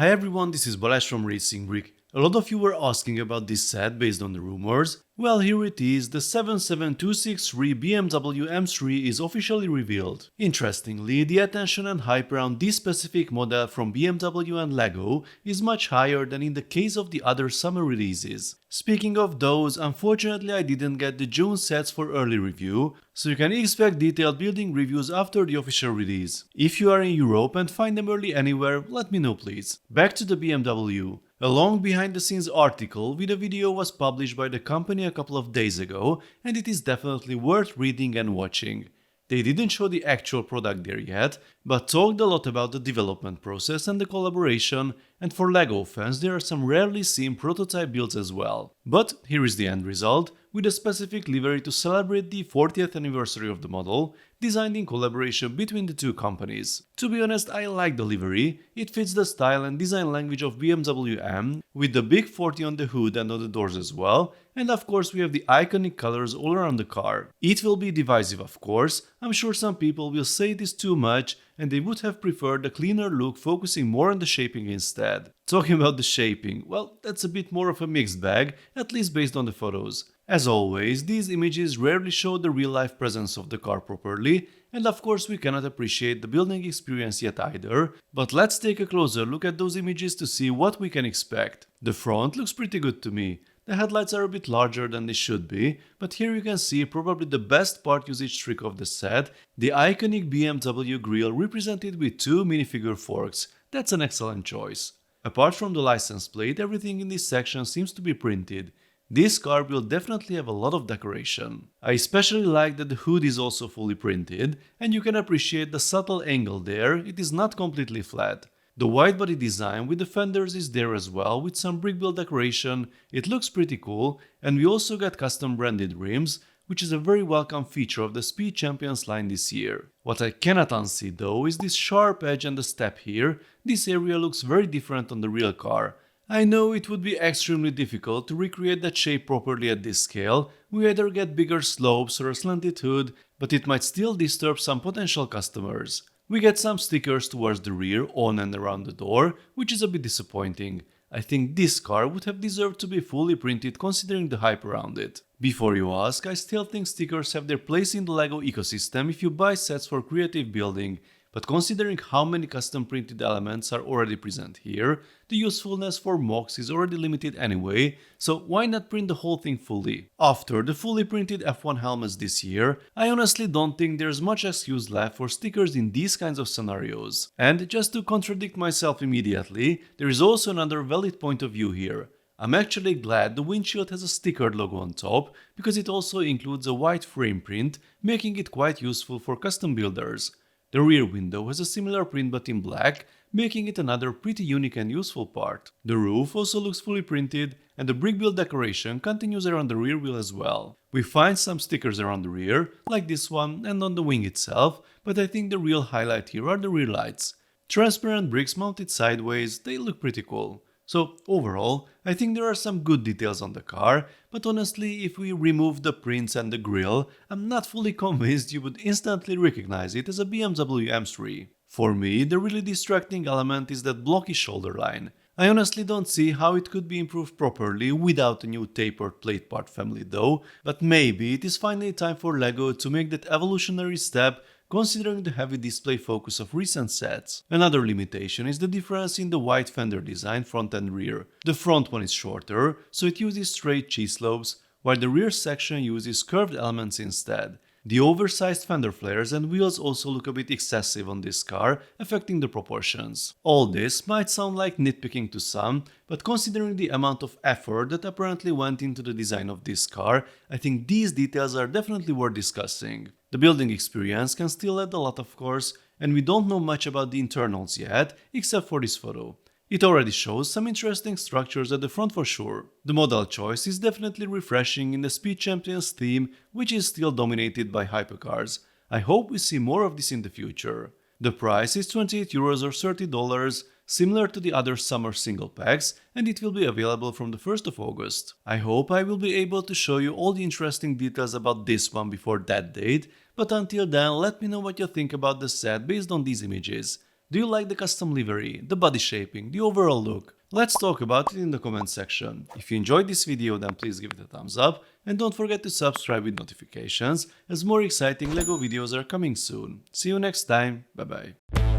Hi everyone, this is Balázs from RacingBrick. A lot of you were asking about this set based on the rumors. Well, here it is, the 77263 BMW M3 is officially revealed. Interestingly, the attention and hype around this specific model from BMW and LEGO is much higher than in the case of the other summer releases. Speaking of those, unfortunately I didn't get the June sets for early review, so you can expect detailed building reviews after the official release. If you are in Europe and find them early anywhere, let me know please. Back to the BMW. A long behind-the-scenes article with a video was published by the company a couple of days ago, and it is definitely worth reading and watching. They didn't show the actual product there yet, but talked a lot about the development process and the collaboration, and for LEGO fans there are some rarely seen prototype builds as well. But here is the end result, with a specific livery to celebrate the 40th anniversary of the model, designed in collaboration between the two companies. To be honest, I like the livery, it fits the style and design language of BMW M, with the big 40 on the hood and on the doors as well, and of course we have the iconic colors all around the car. It will be divisive of course, I'm sure some people will say it is too much and they would have preferred a cleaner look focusing more on the shaping instead. Talking about the shaping, well, that's a bit more of a mixed bag, at least based on the photos. As always, these images rarely show the real-life presence of the car properly, and of course we cannot appreciate the building experience yet either, but let's take a closer look at those images to see what we can expect. The front looks pretty good to me. The headlights are a bit larger than they should be, but here you can see probably the best part usage trick of the set, the iconic BMW grille represented with two minifigure forks. That's an excellent choice. Apart from the license plate, everything in this section seems to be printed. This car will definitely have a lot of decoration. I especially like that the hood is also fully printed, and you can appreciate the subtle angle there, it is not completely flat. The wide body design with the fenders is there as well, with some brick build decoration, it looks pretty cool, and we also got custom branded rims, which is a very welcome feature of the Speed Champions line this year. What I cannot unsee though is this sharp edge and the step here, this area looks very different on the real car. I know it would be extremely difficult to recreate that shape properly at this scale, we either get bigger slopes or a slanted hood, but it might still disturb some potential customers. We get some stickers towards the rear, on and around the door, which is a bit disappointing. I think this car would have deserved to be fully printed considering the hype around it. Before you ask, I still think stickers have their place in the LEGO ecosystem if you buy sets for creative building, but considering how many custom printed elements are already present here, the usefulness for mocks is already limited anyway, so why not print the whole thing fully? After the fully printed F1 helmets this year, I honestly don't think there's much excuse left for stickers in these kinds of scenarios. And just to contradict myself immediately, there is also another valid point of view here. I'm actually glad the windshield has a stickered logo on top, because it also includes a white frame print, making it quite useful for custom builders. The rear window has a similar print but in black, making it another pretty unique and useful part. The roof also looks fully printed, and the brick build decoration continues around the rear wheel as well. We find some stickers around the rear, like this one, and on the wing itself, but I think the real highlight here are the rear lights. Transparent bricks mounted sideways, they look pretty cool. So overall, I think there are some good details on the car, but honestly, if we remove the prints and the grille, I'm not fully convinced you would instantly recognize it as a BMW M3. For me, the really distracting element is that blocky shoulder line. I honestly don't see how it could be improved properly without a new tapered plate part family though, but maybe it is finally time for LEGO to make that evolutionary step considering the heavy display focus of recent sets. Another limitation is the difference in the wide fender design front and rear. The front one is shorter, so it uses straight C-slopes, while the rear section uses curved elements instead. The oversized fender flares and wheels also look a bit excessive on this car, affecting the proportions. All this might sound like nitpicking to some, but considering the amount of effort that apparently went into the design of this car, I think these details are definitely worth discussing. The building experience can still add a lot of course, and we don't know much about the internals yet, except for this photo. It already shows some interesting structures at the front for sure. The model choice is definitely refreshing in the Speed Champions theme, which is still dominated by hypercars. I hope we see more of this in the future. The price is €28 or $30, similar to the other summer single packs, and it will be available from the 1st of August. I hope I will be able to show you all the interesting details about this one before that date, but until then let me know what you think about the set based on these images. Do you like the custom livery, the body shaping, the overall look? Let's talk about it in the comment section. If you enjoyed this video, then please give it a thumbs up and don't forget to subscribe with notifications as more exciting LEGO videos are coming soon. See you next time, bye bye.